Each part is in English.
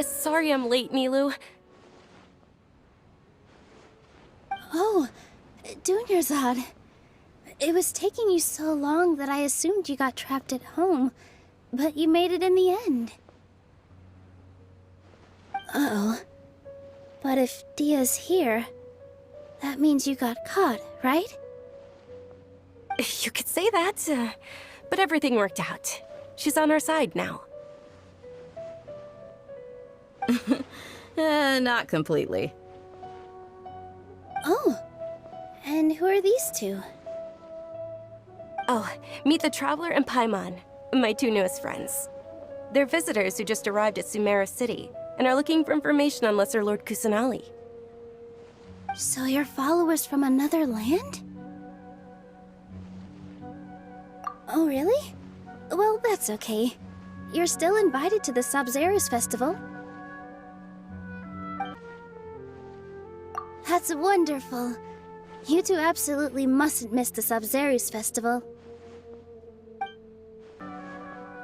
Sorry I'm late, Nilou. Oh, dunyarzad. It was taking you so long that I assumed you got trapped at home, but you made it in the end. Uh-oh. But if Dehya's here, that means you got caught, right? You could say that, but everything worked out. She's on our side now. Not completely. Oh, and who are these two? Oh, meet the Traveler and Paimon, my two newest friends. They're visitors who just arrived at Sumeru City and are looking for information on Lesser Lord Kusanali. So you're followers from another land? Oh, really? Well, that's okay. You're still invited to the Sabzeruz festival. That's wonderful. You two absolutely mustn't miss the Sabzeruz festival.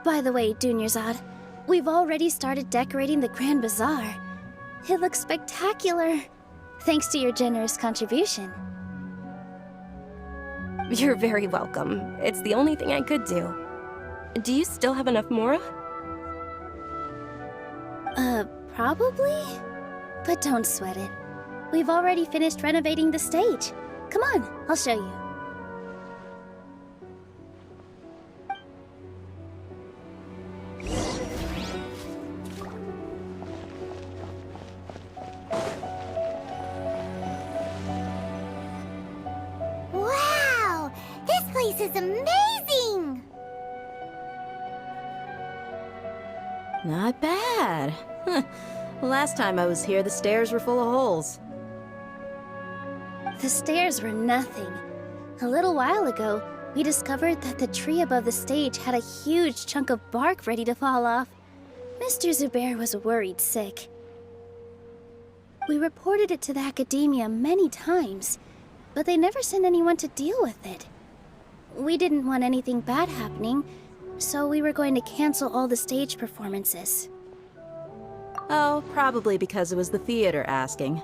By the way, dunyarzad, we've already started decorating the Grand Bazaar. It looks spectacular, thanks to your generous contribution. You're very welcome. It's the only thing I could do. Do you still have enough mora? Probably? But don't sweat it. We've already finished renovating the stage. Come on, I'll show you. Wow! This place is amazing! Not bad. Last time I was here, the stairs were full of holes. The stairs were nothing. A little while ago, we discovered that the tree above the stage had a huge chunk of bark ready to fall off. Mr. Zubayr was worried sick. We reported it to the akademiya many times, but they never sent anyone to deal with it. We didn't want anything bad happening, so we were going to cancel all the stage performances. Oh, probably because it was the theater asking.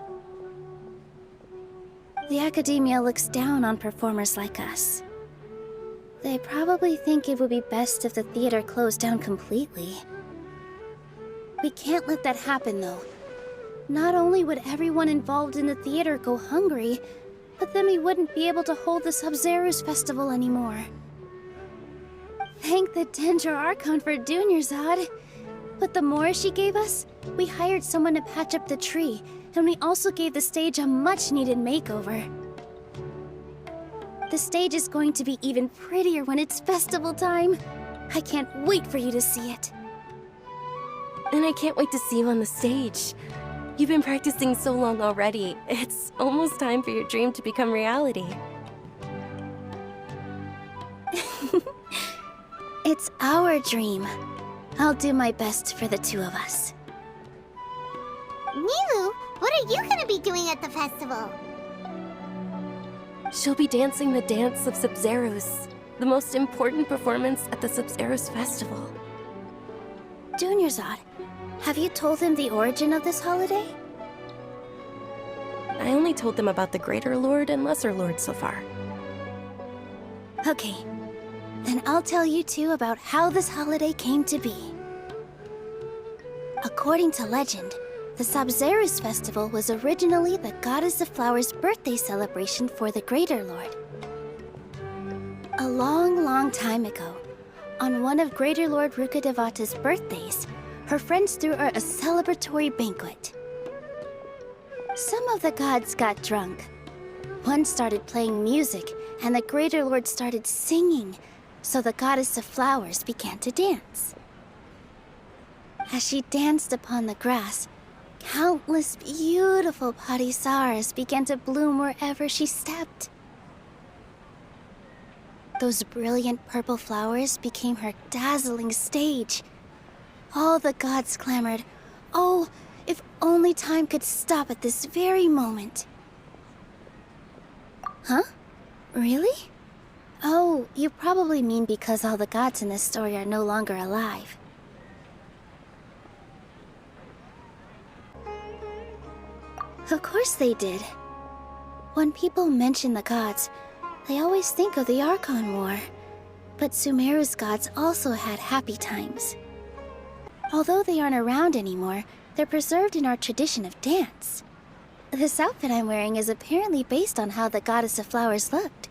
The akademiya looks down on performers like us. They probably think it would be best if the theater closed down completely. We can't let that happen, though. Not only would everyone involved in the theater go hungry, but then we wouldn't be able to hold the Sabzeruz festival anymore. Thank the Dendro Archon for dunyarzad. But the more she gave us, we hired someone to patch up the tree, and we also gave the stage a much-needed makeover. The stage is going to be even prettier when it's festival time. I can't wait for you to see it. And I can't wait to see you on the stage. You've been practicing so long already. It's almost time for your dream to become reality. It's our dream. I'll do my best for the two of us. Nilou, what are you gonna be doing at the festival? She'll be dancing the dance of Sabzeruz, the most important performance at the Sabzeruz festival. Dunyarzad, have you told him the origin of this holiday? I only told them about the Greater Lord and Lesser Lord so far. Okay. Then I'll tell you two about how this holiday came to be. According to legend, the Sabzeruz festival was originally the Goddess of Flowers' birthday celebration for the Greater Lord. A long, long time ago, on one of Greater Lord Rukkhadevata's birthdays, her friends threw her a celebratory banquet. Some of the gods got drunk. One started playing music, and the Greater Lord started singing, so the Goddess of Flowers began to dance. As she danced upon the grass, countless beautiful padisarahs began to bloom wherever she stepped. Those brilliant purple flowers became her dazzling stage. All the gods clamored, "Oh, if only time could stop at this very moment." Huh? Really? Oh, you probably mean because all the gods in this story are no longer alive. Of course they did. When people mention the gods, they always think of the Archon War. But Sumeru's gods also had happy times. Although they aren't around anymore, they're preserved in our tradition of dance. This outfit I'm wearing is apparently based on how the goddess of flowers looked.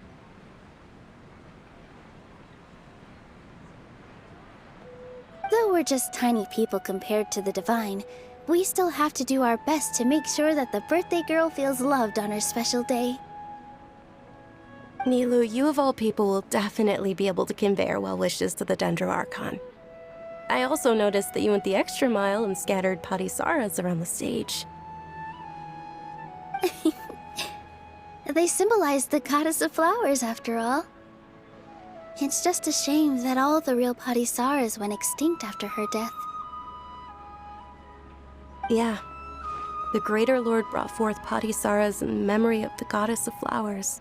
Though we're just tiny people compared to the divine, we still have to do our best to make sure that the birthday girl feels loved on her special day. Nilou, you of all people will definitely be able to convey our well wishes to the Dendro Archon. I also noticed that you went the extra mile and scattered padisarahs around the stage. They symbolize the goddess of flowers, after all. It's just a shame that all the real padisarahs went extinct after her death. Yeah. The Greater Lord brought forth padisarahs in memory of the goddess of flowers,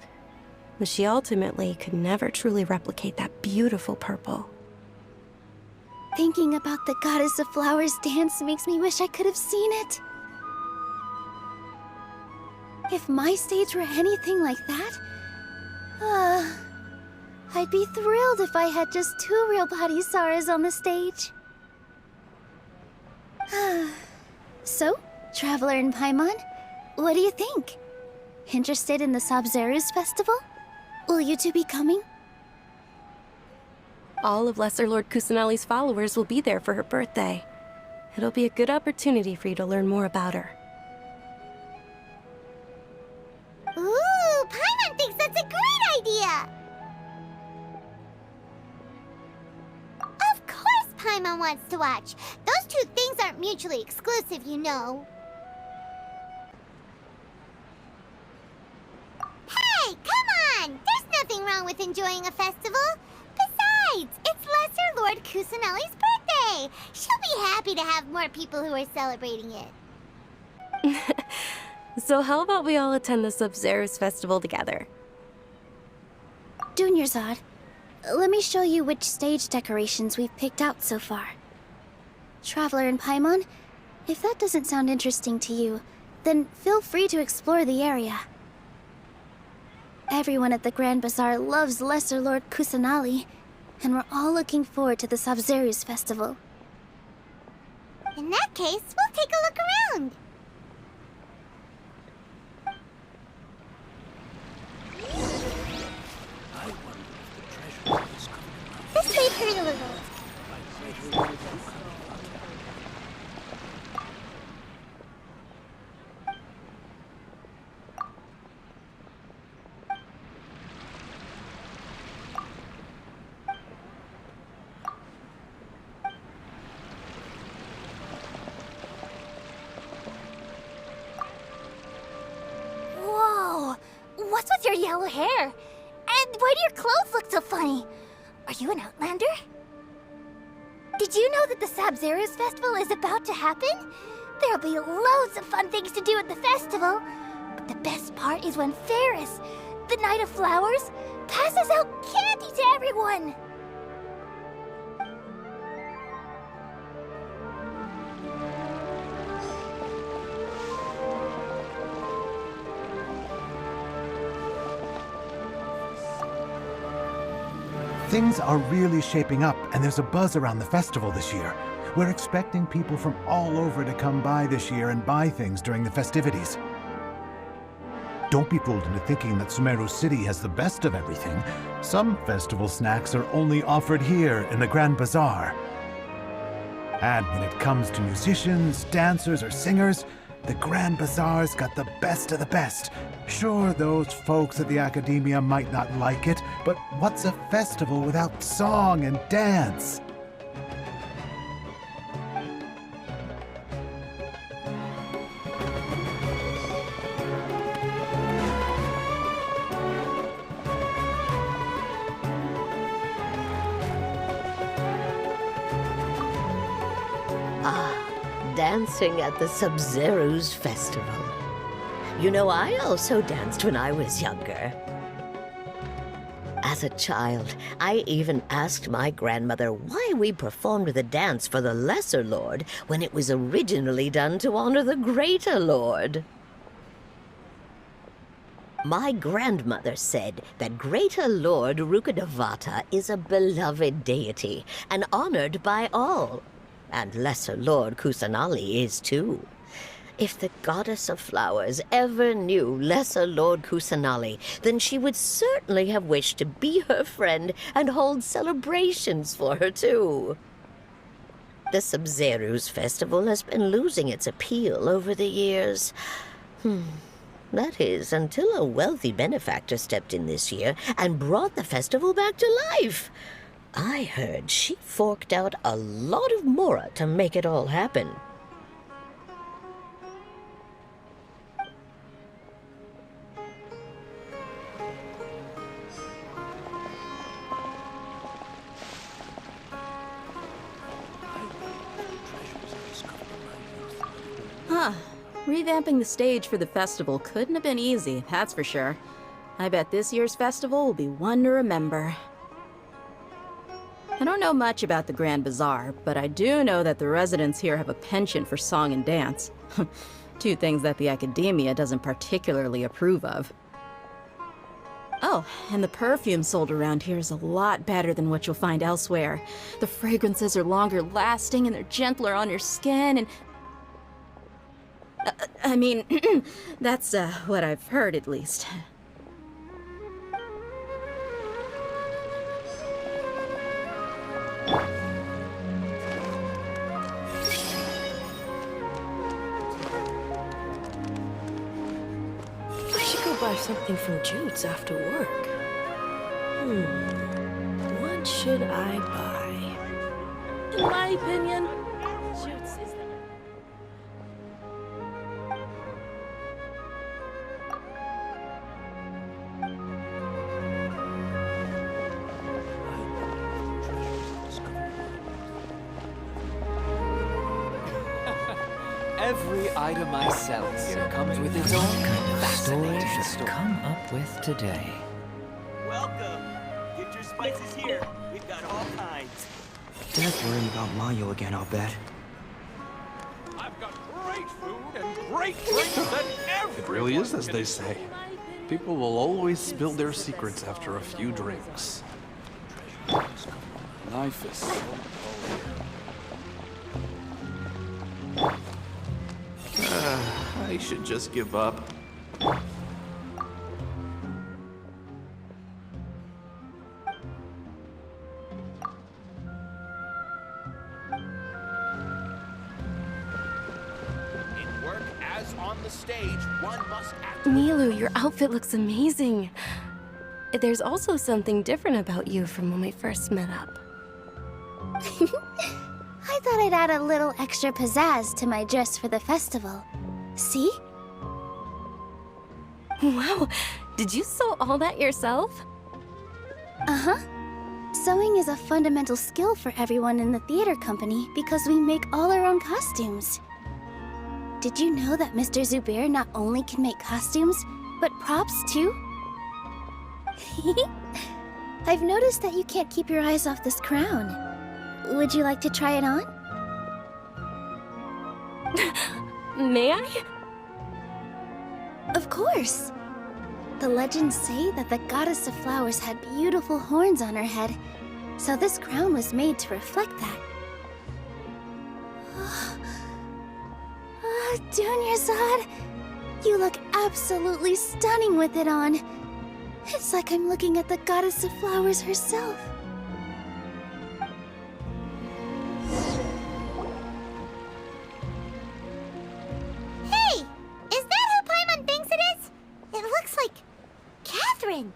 but she ultimately could never truly replicate that beautiful purple. Thinking about the goddess of flowers dance makes me wish I could have seen it. If my stage were anything like that, I'd be thrilled if I had just 2 real padisarahs on the stage. So, Traveler in Paimon, what do you think? Interested in the Sabzeruz festival? Will you two be coming? All of Lesser Lord Kusanali's followers will be there for her birthday. It'll be a good opportunity for you to learn more about her. Ooh, Paimon thinks that's a great idea! Of course Paimon wants to watch. Those 2 things aren't mutually exclusive, you know. Hey, come on! There's nothing wrong with enjoying a festival. Besides, it's Lesser Lord Kusanali's birthday. She'll be happy to have more people who are celebrating it. So how about we all attend the Sabzeruz festival together? Dunyarzad, let me show you which stage decorations we've picked out so far. Traveler in Paimon, if that doesn't sound interesting to you, then feel free to explore the area. Everyone at the Grand Bazaar loves Lesser Lord Kusanali, and we're all looking forward to the Sabzeruz festival. In that case, we'll take a look around. This may hurt a little. Whoa! What's with your yellow hair? And why do your clothes look so funny? Are you an outlander? Did you know that the Sabzeruz festival is about to happen? There'll be loads of fun things to do at the festival. But the best part is when Farris, the Knight of Flowers, passes out candy to everyone. Things are really shaping up, and there's a buzz around the festival this year. We're expecting people from all over to come by this year and buy things during the festivities. Don't be fooled into thinking that Sumeru City has the best of everything. Some festival snacks are only offered here in the Grand Bazaar. And when it comes to musicians, dancers, or singers, the Grand Bazaar's got the best of the best. Sure, those folks at the akademiya might not like it, but what's a festival without song and dance? Dancing at the Sabzeruz festival. You know, I also danced when I was younger. As a child, I even asked my grandmother why we performed the dance for the Lesser Lord when it was originally done to honor the Greater Lord. My grandmother said that Greater Lord Rukkhadevata is a beloved deity and honored by all. And Lesser Lord Kusanali is too. If the goddess of flowers ever knew Lesser Lord Kusanali, then she would certainly have wished to be her friend and hold celebrations for her too. The Sabzeruz festival has been losing its appeal over the years. That is, until a wealthy benefactor stepped in this year and brought the festival back to life. I heard she forked out a lot of mora to make it all happen. Huh. Revamping the stage for the festival couldn't have been easy, that's for sure. I bet this year's festival will be one to remember. I don't know much about the Grand Bazaar, but I do know that the residents here have a penchant for song and dance. Two things that the akademiya doesn't particularly approve of. Oh, and the perfume sold around here is a lot better than what you'll find elsewhere. The fragrances are longer lasting and they're gentler on your skin and... I mean, that's what I've heard at least. I should go buy something from Jude's after work. What should I buy? In my opinion, Jude's is the... Every item I sell here comes with its own fascinating story. Come up with today. Welcome. Get your spices here. We've got all kinds. Dad's worrying about Mayo again, I'll bet. I've got great food and great drinks and everything. It really is as they say. People will always spill their secrets after a few drinks. Life is so cold. I should just give up. In work as on the stage, one must act. Nilou, your outfit looks amazing. There's also something different about you from when we first met up. I thought I'd add a little extra pizzazz to my dress for the festival. See? Wow, did you sew all that yourself? Uh-huh. Sewing is a fundamental skill for everyone in the theater company because we make all our own costumes. Did you know that Mr. Zubayr not only can make costumes, but props too? I've noticed that you can't keep your eyes off this crown. Would you like to try it on? May I? Of course! The legends say that the goddess of flowers had beautiful horns on her head, so this crown was made to reflect that. Dunyarzad, you look absolutely stunning with it on. It's like I'm looking at the goddess of flowers herself. Hey! Is that who Paimon thinks it is? It looks like Katheryne.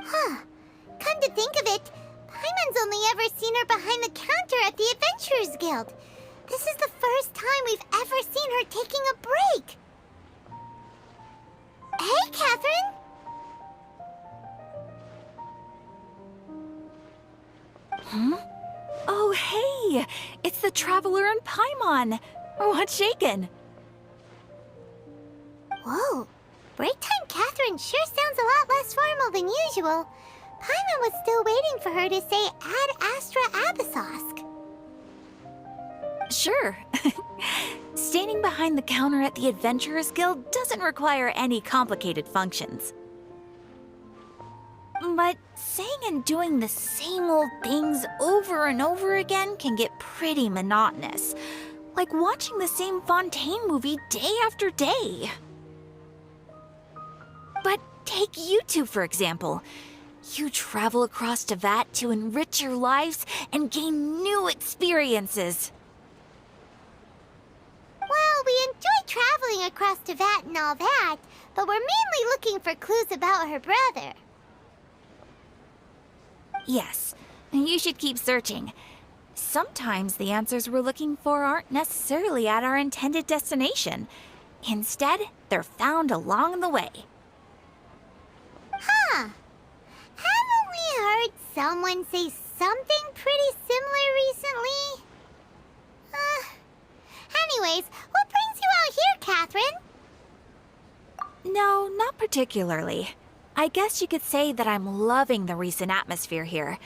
Huh. Come to think of it, Paimon's only ever seen her behind the counter at the Adventurers Guild. This is the first time we've ever seen her taking a break. Hey, Katheryne! Oh, hey! It's the Traveler and Paimon! What's shaken? Whoa. Break time Katheryne sure sounds a lot less formal than usual. Paimon was still waiting for her to say Ad Astra Abyssosk. Sure. Standing behind the counter at the Adventurers Guild doesn't require any complicated functions. But saying and doing the same old things over and over again can get pretty monotonous. Like watching the same Fontaine movie day after day. But take you two, for example. You travel across Teyvat to enrich your lives and gain new experiences. Well, we enjoy traveling across Teyvat and all that, but we're mainly looking for clues about her brother. Yes, you should keep searching. Sometimes the answers we're looking for aren't necessarily at our intended destination. Instead, they're found along the way. Huh. Haven't we heard someone say something pretty similar recently? Anyways, what brings you out here, Katheryne? No, not particularly. I guess you could say that I'm loving the recent atmosphere here.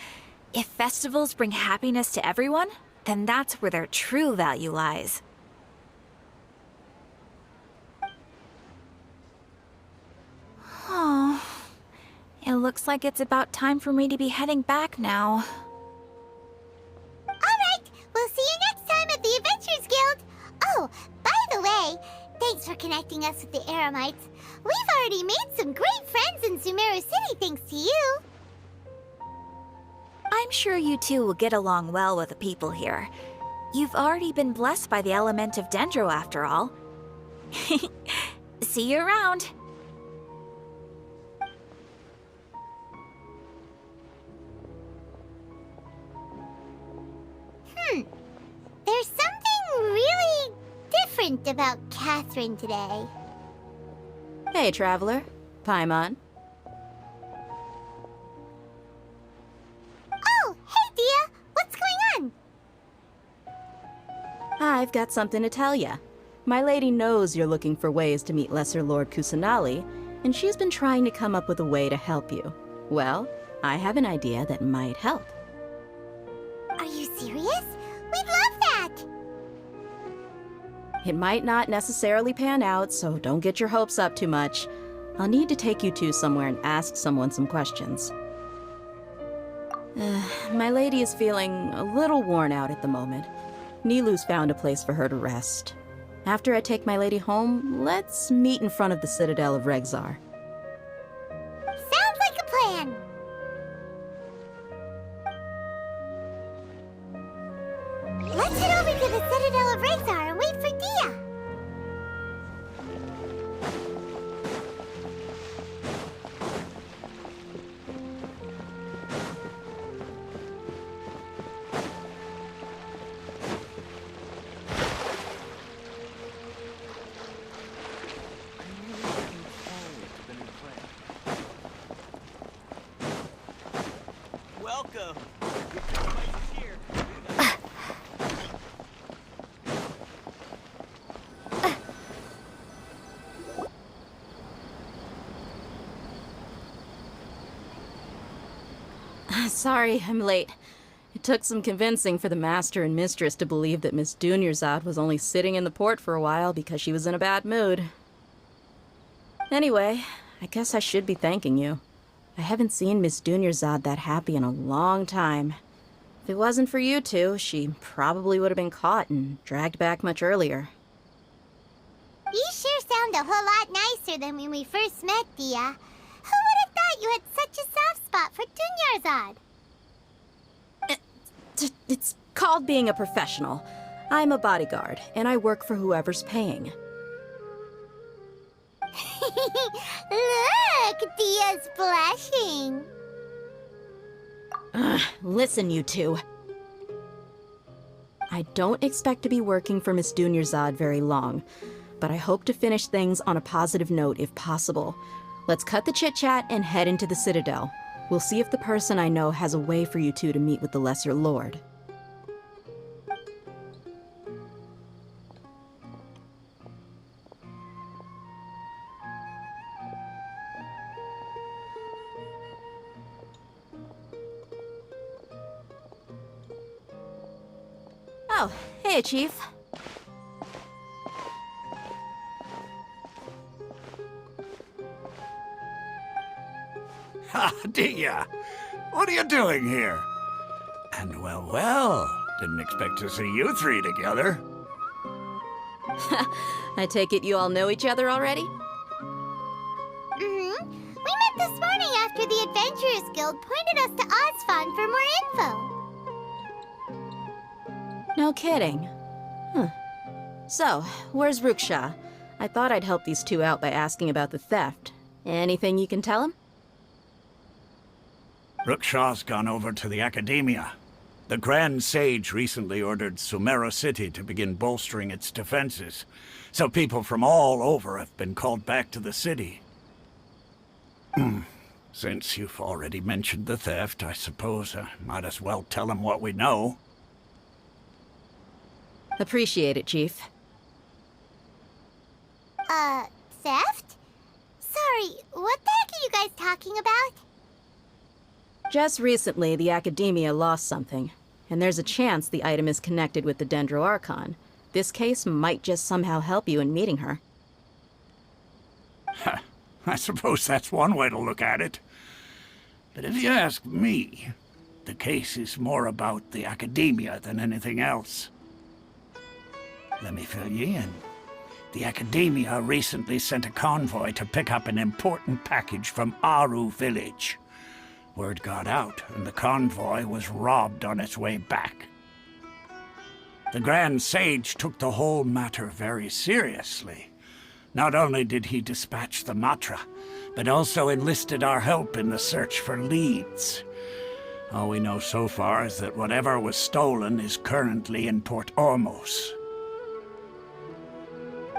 If festivals bring happiness to everyone, then that's where their true value lies. Oh, it looks like it's about time for me to be heading back now. Alright, we'll see you next time at the Adventurers Guild. Oh, by the way, thanks for connecting us with the Eremites. We've already made some great friends in Sumeru City thanks to you. I'm sure you two will get along well with the people here. You've already been blessed by the element of dendro after all. See you around. There's something really different about Katheryne today. Hey, traveler. Paimon. Oh, hey, Dehya. What's going on? I've got something to tell ya. My lady knows you're looking for ways to meet Lesser Lord Kusanali, and she's been trying to come up with a way to help you. Well, I have an idea that might help. Are you serious? We'd love that! It might not necessarily pan out, so don't get your hopes up too much. I'll need to take you two somewhere and ask someone some questions. My lady is feeling a little worn out at the moment. Nilou's found a place for her to rest. After I take my lady home, let's meet in front of the citadel of Regzar. Sounds like a plan! Let's head over to the citadel of Regzar and wait for Dehya! Welcome. Get your spices here. We got Sorry, I'm late. It took some convincing for the master and mistress to believe that Miss Dunyarzad was only sitting in the port for a while because she was in a bad mood. Anyway, I guess I should be thanking you. I haven't seen Miss Dunyarzad that happy in a long time. If it wasn't for you two, she probably would have been caught and dragged back much earlier. You sure sound a whole lot nicer than when we first met, Dehya. Who would have thought you had such a soft spot for dunyarzad? It's called being a professional. I'm a bodyguard, and I work for whoever's paying. Look, Dehya's blushing. Listen, you two. I don't expect to be working for Miss Dunyarzad very long, but I hope to finish things on a positive note if possible. Let's cut the chit-chat and head into the Citadel. We'll see if the person I know has a way for you two to meet with the Lesser Lord. Oh, hey, Chief. Ha, Dehya! What are you doing here? And well, didn't expect to see you three together. I take it you all know each other already? Mm-hmm. We met this morning after the Adventurers Guild pointed us to Osfond for more info. No kidding. Huh. So, where's Ruksha? I thought I'd help these two out by asking about the theft. Anything you can tell him? Ruksha's gone over to the akademiya. The Grand Sage recently ordered Sumeru City to begin bolstering its defenses, so people from all over have been called back to the city. Since you've already mentioned the theft, I suppose I might as well tell him what we know. Appreciate it, Chief. Theft? Sorry, what the heck are you guys talking about? Just recently, the Akademiya lost something, and there's a chance the item is connected with the Dendro Archon. This case might just somehow help you in meeting her. I suppose that's one way to look at it. But if you ask me, the case is more about the akademiya than anything else. Let me fill you in. The akademiya recently sent a convoy to pick up an important package from Aru village. Word got out, and the convoy was robbed on its way back. The Grand Sage took the whole matter very seriously. Not only did he dispatch the Matra, but also enlisted our help in the search for leads. All we know so far is that whatever was stolen is currently in Port Ormos.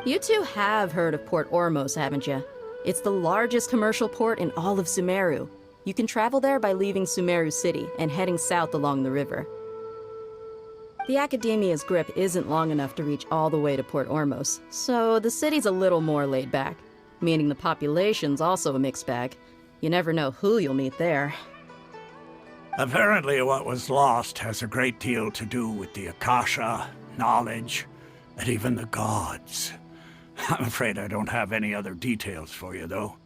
You two have heard of Port Ormos, haven't you? It's the largest commercial port in all of Sumeru. You can travel there by leaving Sumeru City and heading south along the river. The Akademiya's grip isn't long enough to reach all the way to Port Ormos, so the city's a little more laid back, meaning the population's also a mixed bag. You never know who you'll meet there. Apparently what was lost has a great deal to do with the akasha, knowledge, and even the gods. I'm afraid I don't have any other details for you, though.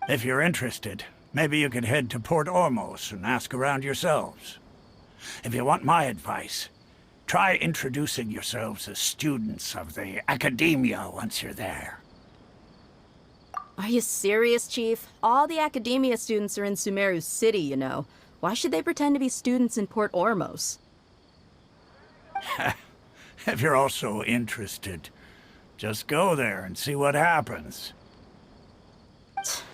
If you're interested, maybe you could head to Port Ormos and ask around yourselves. If you want my advice, try introducing yourselves as students of the akademiya once you're there. Are you serious, Chief? All the Akademiya students are in Sumeru City, you know. Why should they pretend to be students in Port Ormos? If you're also interested, just go there and see what happens.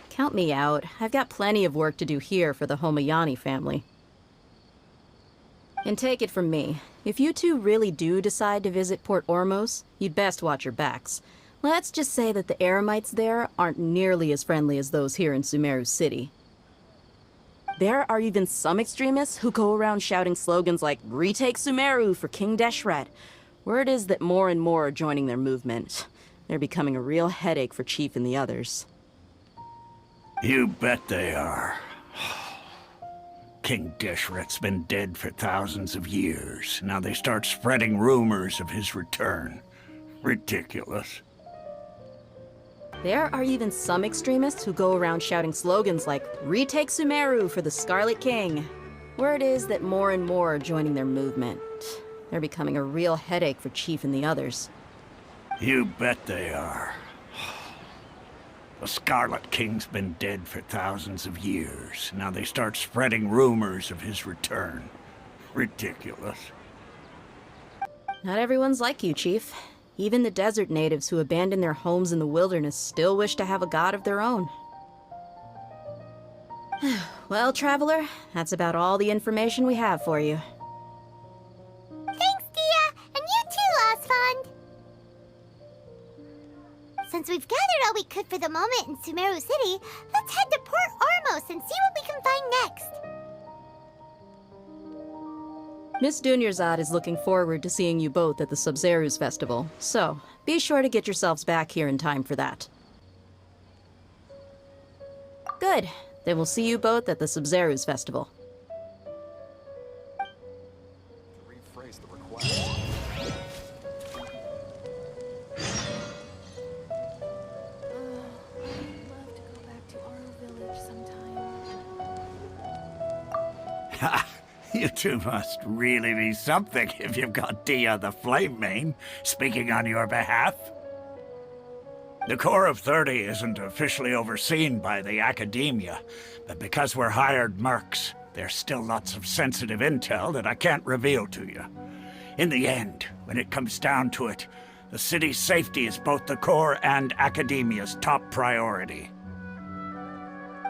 Count me out. I've got plenty of work to do here for the Homayani family. And take it from me, if you two really do decide to visit Port Ormos, you'd best watch your backs. Let's just say that the Eremites there aren't nearly as friendly as those here in Sumeru City. There are even some extremists who go around shouting slogans like, "Retake Sumeru for King Deshret." Word is that more and more are joining their movement. They're becoming a real headache for Chief and the others. You bet they are. King Deshret's been dead for thousands of years. Now they start spreading rumors of his return. Ridiculous. There are even some extremists who go around shouting slogans like, "Retake Sumeru for the Scarlet King." Word is that more and more are joining their movement. They're becoming a real headache for Chief and the others. You bet they are. The Scarlet King's been dead for thousands of years. Now they start spreading rumors of his return. Ridiculous. Not everyone's like you, Chief. Even the desert natives who abandoned their homes in the wilderness still wish to have a god of their own. Well, Traveler, that's about all the information we have for you. Thanks, Dehya, and you too, Osfond. Since we've gathered all we could for the moment in Sumeru City, let's head to Port Ormos and see what we can find next. Miss Dunyarzad is looking forward to seeing you both at the Sabzeruz festival, so be sure to get yourselves back here in time for that. Good. Then we'll see you both at the Sabzeruz festival. rephrase the request. I'd love to go back to our village sometime. Ha! You two must really be something if you've got Dehya the Flame Mane speaking on your behalf. The Corps of 30 isn't officially overseen by the akademiya, but because we're hired mercs, there's still lots of sensitive intel that I can't reveal to you. In the end, when it comes down to it, the city's safety is both the Corps and akademiya's top priority.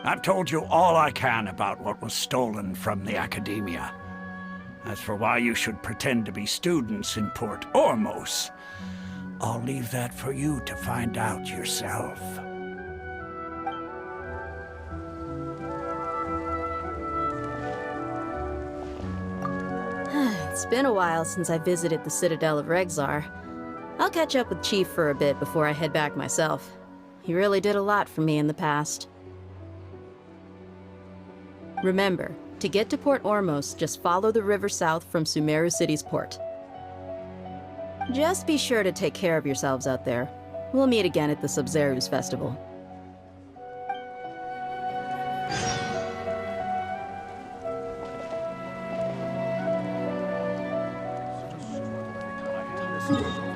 I've told you all I can about what was stolen from the akademiya. As for why you should pretend to be students in Port Ormos, I'll leave that for you to find out yourself. It's been a while since I visited the Citadel of Regzar. I'll catch up with Chief for a bit before I head back myself. He really did a lot for me in the past. Remember, to get to Port Ormos, just follow the river south from Sumeru City's port. Just be sure to take care of yourselves out there. We'll meet again at the Sabzeruz festival. This